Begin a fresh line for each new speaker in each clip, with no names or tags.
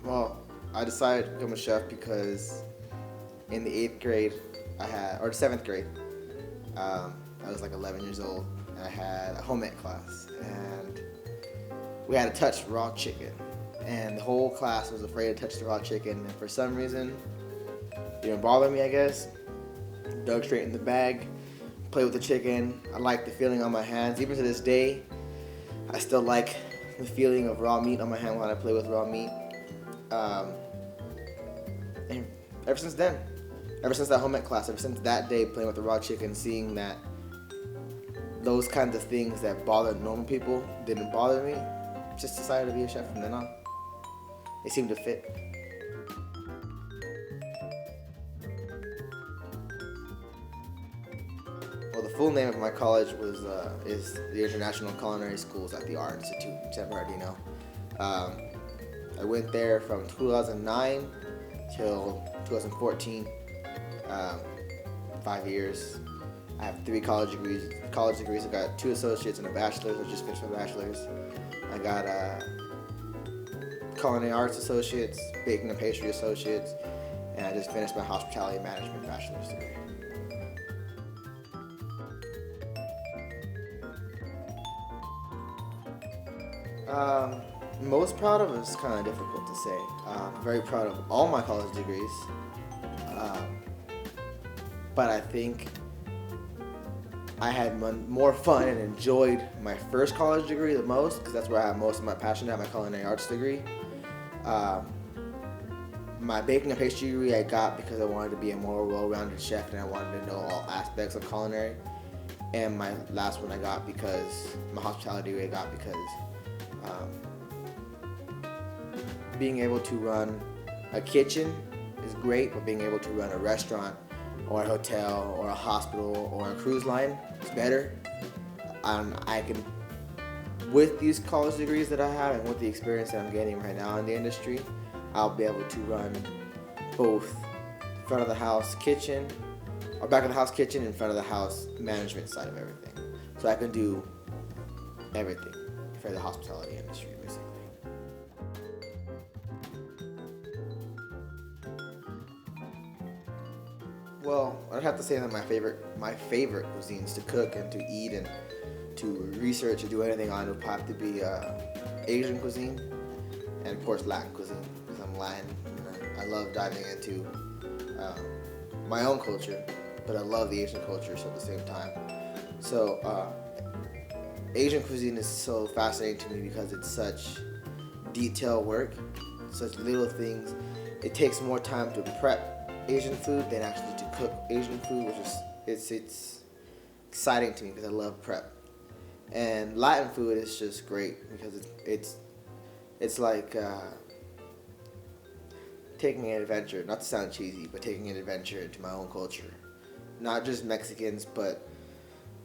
Well, I decided to become a chef because in the 8th grade, or the 7th grade, I was like 11 years old, and I had a home ec class, and we had to touch raw chicken, and the whole class was afraid to touch the raw chicken, and for some reason, it didn't bother me, I guess. Dug straight in the bag, played with the chicken. I like the feeling on my hands. Even to this day, I still like the feeling of raw meat on my hand when I play with raw meat. And ever since then, ever since that home ec class, ever since that day playing with the raw chicken, seeing that those kinds of things that bothered normal people didn't bother me, just decided to be a chef from then on. It seemed to fit. Well, the full name of my college is the International Culinary Schools at the Art Institute in San Bernardino. I went there from 2009 till 2014, 5 years. I have 3 college degrees. I got 2 associates and a bachelor's. I just finished my bachelor's. I got culinary arts associates, baking and pastry associates, and I just finished my hospitality management bachelor's degree. Most proud of is kind of difficult to say. I'm very proud of all my college degrees, but I think I had more fun and enjoyed my first college degree the most because that's where I have most of my passion at, my culinary arts degree. My baking and pastry degree I got because I wanted to be a more well-rounded chef and I wanted to know all aspects of culinary. And my last one I got because, my hospitality degree I got because being able to run a kitchen is great, but being able to run a restaurant or a hotel or a hospital or a cruise line is better. I can, with these college degrees that I have and with the experience that I'm getting right now in the industry, I'll be able to run both front of the house kitchen or back of the house kitchen and front of the house management side of everything. So I can do everything for the hospitality industry, basically. Well, I'd have to say that my favorite cuisines to cook and to eat and to research or do anything on would have to be Asian cuisine and of course Latin cuisine because I'm Latin and I love diving into my own culture, but I love the Asian culture so at the same time. So Asian cuisine is so fascinating to me because it's such detailed work, such little things. It takes more time to prep Asian food than actually to cook Asian food, which is it's exciting to me because I love prep. And Latin food is just great because it's like taking an adventure, not to sound cheesy, but taking an adventure into my own culture. Not just Mexicans, but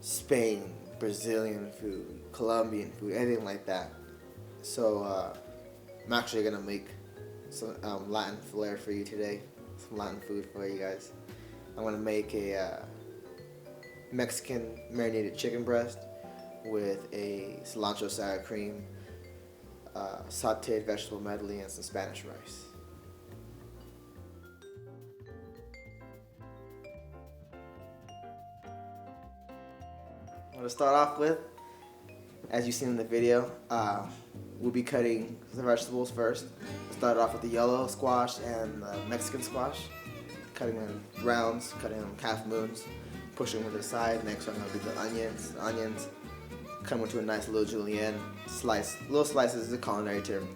Spain, Brazilian food, Colombian food, anything like that. So I'm actually gonna make some Latin flair for you today, some Latin food for you guys. I'm gonna make a Mexican marinated chicken breast with a cilantro sour cream, sauteed vegetable medley, and some Spanish rice. I'm gonna start off with, as you've seen in the video, we'll be cutting the vegetables first. Start off with the yellow squash and the Mexican squash, cutting them in rounds, cutting them in half moons, pushing them to the side. Next one will be the onions. The onions come into a nice little julienne slice. Little slices is a culinary term.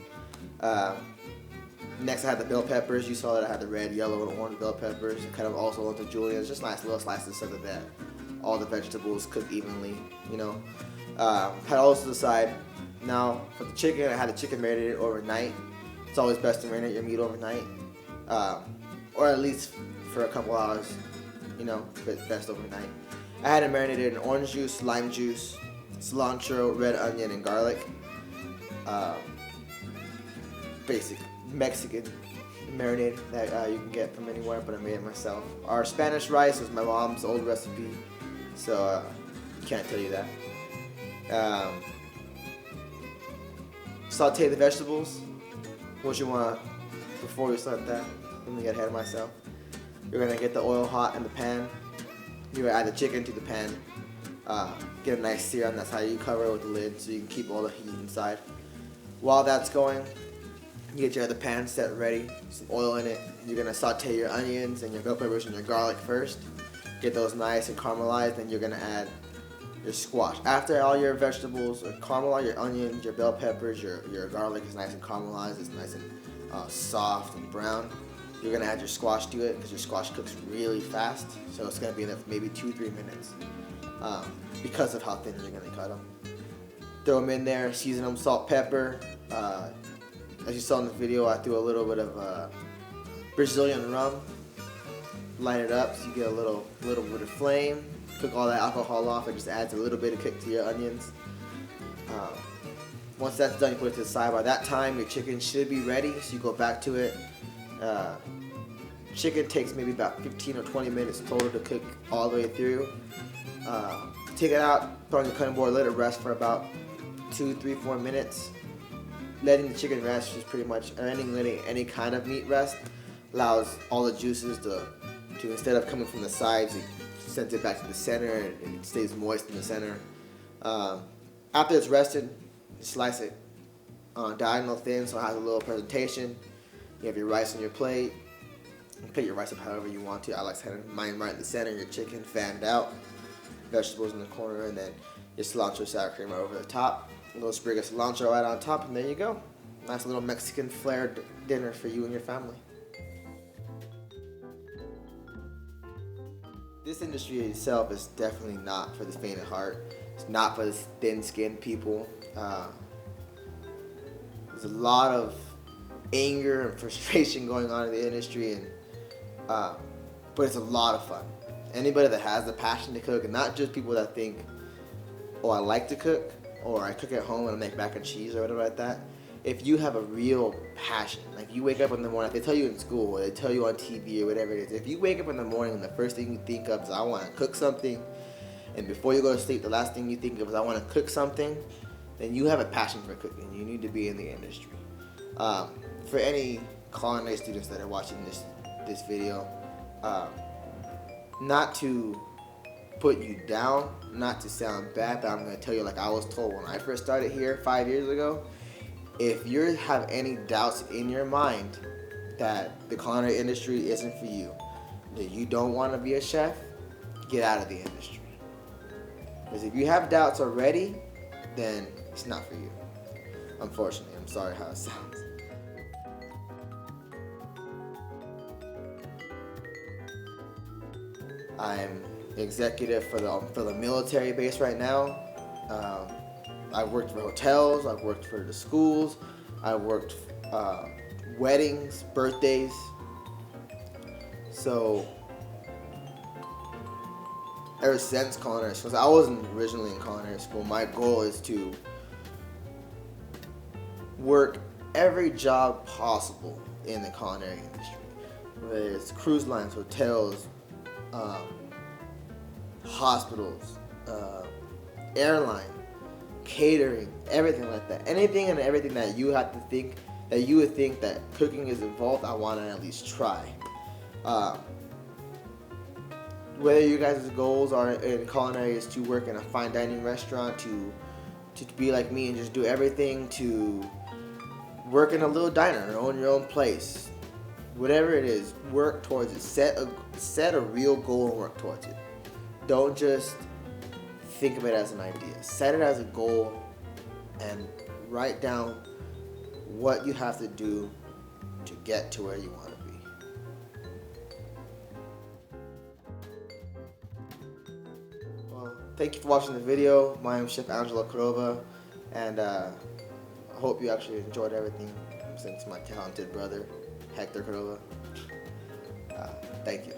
Next I had the bell peppers. You saw that I had the red, yellow, and orange bell peppers. Kind of also into juliennes, just nice little slices so that all the vegetables cook evenly, you know. Had all this to the side. Now for the chicken, I had the chicken marinated overnight. It's always best to marinate your meat overnight, or at least for a couple hours, you know, but best overnight. I had it marinated in orange juice, lime juice, cilantro, red onion, and garlic. Basic Mexican marinade that you can get from anywhere, but I made it myself. Our Spanish rice was my mom's old recipe, so can't tell you that. Saute the vegetables. What you want before we start that, let me get ahead of myself. You're gonna get the oil hot in the pan. You're gonna add the chicken to the pan. Get a nice sear on. That's how you cover it with the lid so you can keep all the heat inside. While that's going, you get your other pan set ready, some oil in it. You're gonna saute your onions and your bell peppers and your garlic first. Get those nice and caramelized, then you're gonna add your squash. After all your vegetables are caramelized, your onions, your bell peppers, your garlic is nice and caramelized, it's nice and soft and brown. You're gonna add your squash to it because your squash cooks really fast, so it's gonna be in there for maybe 2-3 minutes because of how thin you're gonna cut them. Throw them in there, season them, salt, pepper. As you saw in the video, I threw a little bit of Brazilian rum. Light it up so you get a little bit of flame. Cook all that alcohol off. It just adds a little bit of kick to your onions. Once that's done, you put it to the side. By that time, your chicken should be ready, so you go back to it. Chicken takes maybe about 15 or 20 minutes total to cook all the way through. Take it out, put it on your cutting board, let it rest for about 2, 3, 4 minutes. Letting the chicken rest is pretty much letting any kind of meat rest allows all the juices to instead of coming from the sides, it sends it back to the center and it stays moist in the center. After it's rested, slice it diagonal thin so it has a little presentation. You have your rice on your plate. You can put your rice up however you want to. I like to have mine right in the center, your chicken fanned out, vegetables in the corner, and then your cilantro sour cream right over the top. A little sprig of cilantro right on top, and there you go. Nice little Mexican flared dinner for you and your family. This industry itself is definitely not for the faint of heart. It's not for the thin-skinned people. There's a lot of anger and frustration going on in the industry, and but it's a lot of fun. Anybody that has the passion to cook, and not just people that think, oh, I like to cook, or I cook at home and I make mac and cheese or whatever like that. If you have a real passion, like you wake up in the morning, they tell you in school, or they tell you on TV or whatever it is, if you wake up in the morning and the first thing you think of is I want to cook something, and before you go to sleep the last thing you think of is I want to cook something, then you have a passion for cooking. You need to be in the industry. For any culinary students that are watching this video, not to put you down, not to sound bad, but I'm going to tell you like I was told when I first started here 5 years ago. If you have any doubts in your mind that the culinary industry isn't for you, that you don't want to be a chef, get out of the industry. Because if you have doubts already, then it's not for you. Unfortunately, I'm sorry how it sounds. I'm executive for the military base right now. I've worked for hotels, I've worked for the schools, I've worked weddings, birthdays. So ever since culinary school, I wasn't originally in culinary school, my goal is to work every job possible in the culinary industry. Whether it's cruise lines, hotels, hospitals, airline, catering, everything like that. Anything and everything that you have to think, that you would think that cooking is involved, I want to at least try. Whether you guys' goals are in culinary is to work in a fine dining restaurant, to be like me and just do everything, to work in a little diner or own your own place. Whatever it is, work towards it. Set a real goal and work towards it. Don't just think of it as an idea. Set it as a goal and write down what you have to do to get to where you want to be. Well, thank you for watching the video. My name is Chef Hcordova, and I hope you actually enjoyed everything since my talented brother, Hector Hcordova. Thank you.